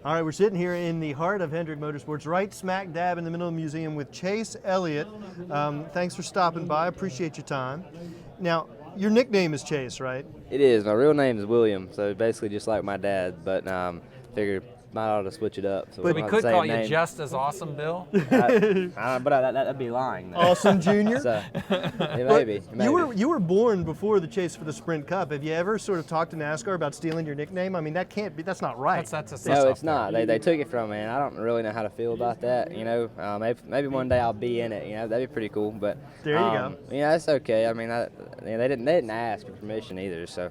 All right, we're sitting here in the heart of Hendrick Motorsports, right smack dab in the middle of the museum with Chase Elliott. Thanks for stopping by. I appreciate your time. Now, your nickname is Chase, right? It is. My real name is William, so basically just like my dad, but figured might ought to switch it up. So But we could call you name. Just As Awesome Bill. But that'd be lying. Though. Awesome Junior. So, maybe. You were born before the chase for the Sprint Cup. Have you ever sort of talked to NASCAR about stealing your nickname? I mean, that can't be. That's not right. No, it's not. They took it from me, and I don't really know how to feel about that. You know, maybe one day I'll be in it. You know, that'd be pretty cool. But there you go. Yeah, that's okay. I mean, they didn't ask for permission either. So.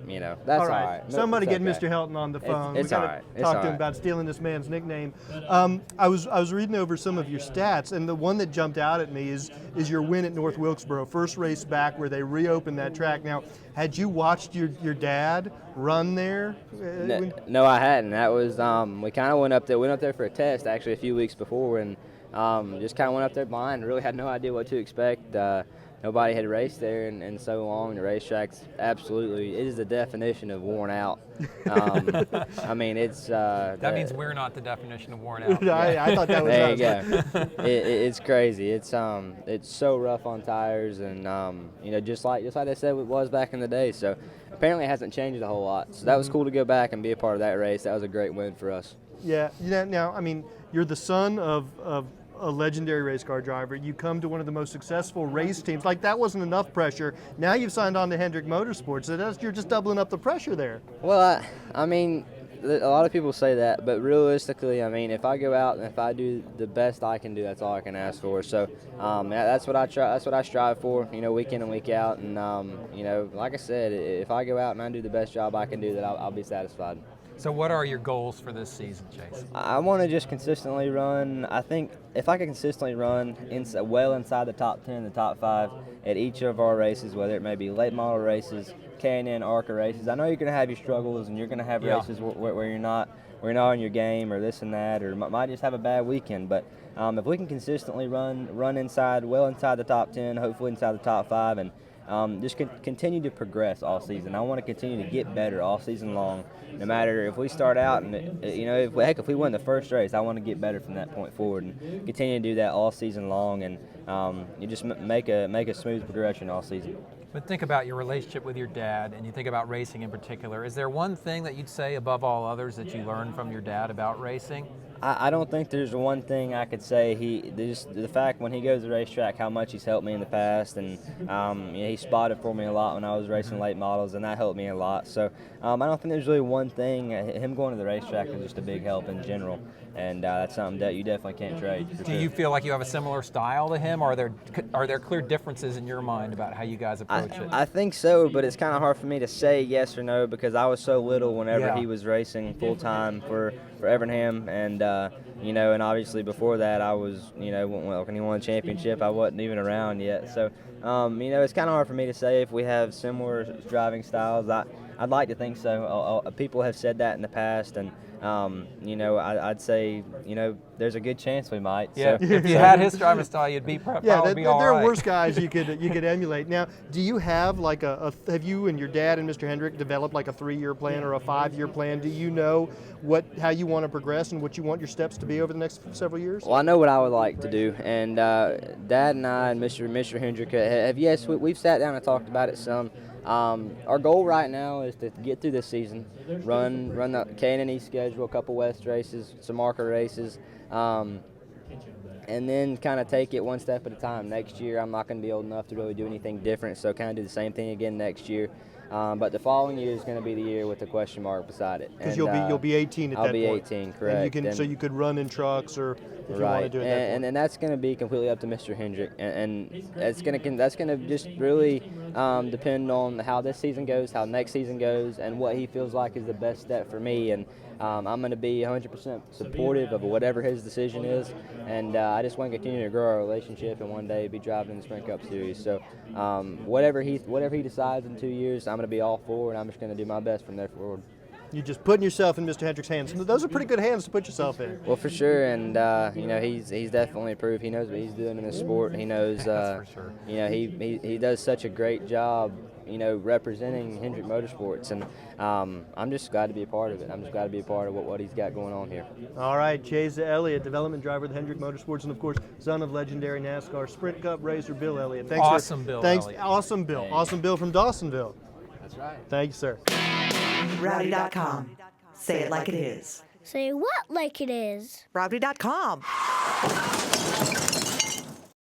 You know, that's all right. Somebody get Mr. Helton on the phone. It's we all gotta right. Talk to him about stealing this man's nickname. I was reading over some of your stats, and the one that jumped out at me is your win at North Wilkesboro, first race back where they reopened that track. Now, had you watched your dad run there? No, I hadn't. That was we kind of went up there. Went up there for a test actually a few weeks before, and just kind of went up there blind. Really had no idea what to expect. Nobody had raced there in so long. The racetrack's absolutely, it is the definition of worn out. I mean, it's... that means we're not the definition of worn out. I thought that was there you go. It's crazy. It's so rough on tires, and you know, just like they said it was back in the day. So apparently it hasn't changed a whole lot. So that was cool to go back and be a part of that race. That was a great win for us. Yeah. Now, I mean, you're the son of a legendary race car driver. You come to one of the most successful race teams. Like, that wasn't enough pressure. Now you've signed on to Hendrick Motorsports. So you're just doubling up the pressure there. Well, I mean, a lot of people say that, but realistically, I mean, if I go out and if I do the best I can do, that's all I can ask for. So that's what I try. That's what I strive for. You know, week in and week out. And you know, like I said, if I go out and I do the best job I can do, then I'll be satisfied. So what are your goals for this season, Chase? I want to just consistently run. I think if I can consistently run well inside the top 10, the top 5 at each of our races, whether it may be late model races, K&N, ARCA races. I know you're going to have your struggles and you're going to have races where you're not on your game or this and that, or might just have a bad weekend. But if we can consistently run inside the top 10, hopefully inside the top 5, and just continue to progress all season. I want to continue to get better all season long. No matter if we start out and you know, if we win the first race, I want to get better from that point forward and continue to do that all season long, and you just make a smooth progression all season. But think about your relationship with your dad, and you think about racing in particular. Is there one thing that you'd say above all others that you learned from your dad about racing? I don't think there's one thing I could say. The fact when he goes to the racetrack, how much he's helped me in the past, and you know, he spotted for me a lot when I was racing late models, and that helped me a lot. So I don't think there's really one thing. Him going to the racetrack is just a big help in general, and that's something that you definitely can't trade. Do you feel like you have a similar style to him, or are there clear differences in your mind about how you guys approach it? I think so, but it's kind of hard for me to say yes or no because I was so little whenever he was racing full time for Evernham, and you know, and obviously before that I was, you know, when he won the championship, I wasn't even around yet. So you know, it's kind of hard for me to say if we have similar driving styles. I'd like to think so. People have said that in the past, and you know, I'd say, you know, there's a good chance we might. Yeah, so. if you had his driving style, you'd be probably all right. There are worse guys you could emulate. Now, do you have like have you and your dad and Mr. Hendrick developed like a 3-year plan or a 5-year plan? Do you know how you want to progress and what you want your steps to be over the next several years? Well, I know what I would like to do, and Dad and I and Mr. Hendrick we've sat down and talked about it some. Our goal right now is to get through this season, run the K&N East schedule, a couple West races, some ARCA races, and then kind of take it one step at a time. Next year, I'm not going to be old enough to really do anything different, so kind of do the same thing again next year. But the following year is going to be the year with the question mark beside it. Because you'll be 18 at that point. I'll be 18, correct. And so you could run in trucks or if you want to do it. And that's going to be completely up to Mr. Hendrick, and that's going to just really depend on how this season goes, how next season goes, and what he feels like is the best step for me. And I'm going to be 100% supportive of whatever his decision is, and I just want to continue to grow our relationship and one day be driving in the Sprint Cup Series. So whatever he decides in 2 years, I'm going to be all for, and I'm just going to do my best from there forward. You're just putting yourself in Mr. Hendrick's hands. Those are pretty good hands to put yourself in. Well, for sure, and you know, he's definitely proved he knows what he's doing in the sport. He knows, that's for sure. You know, he does such a great job representing Hendrick Motorsports, and I'm just glad to be a part of it. I'm just glad to be a part of what he's got going on here. All right, Chase Elliott, development driver with Hendrick Motorsports, and of course, son of legendary NASCAR Sprint Cup racer Bill Elliott. Thanks, Awesome sir. Bill Thanks, Elliott. awesome Bill. Awesome Bill from Dawsonville. That's right. Thank you, sir. Rowdy.com. Say it like it is. Say what like it is? Rowdy.com.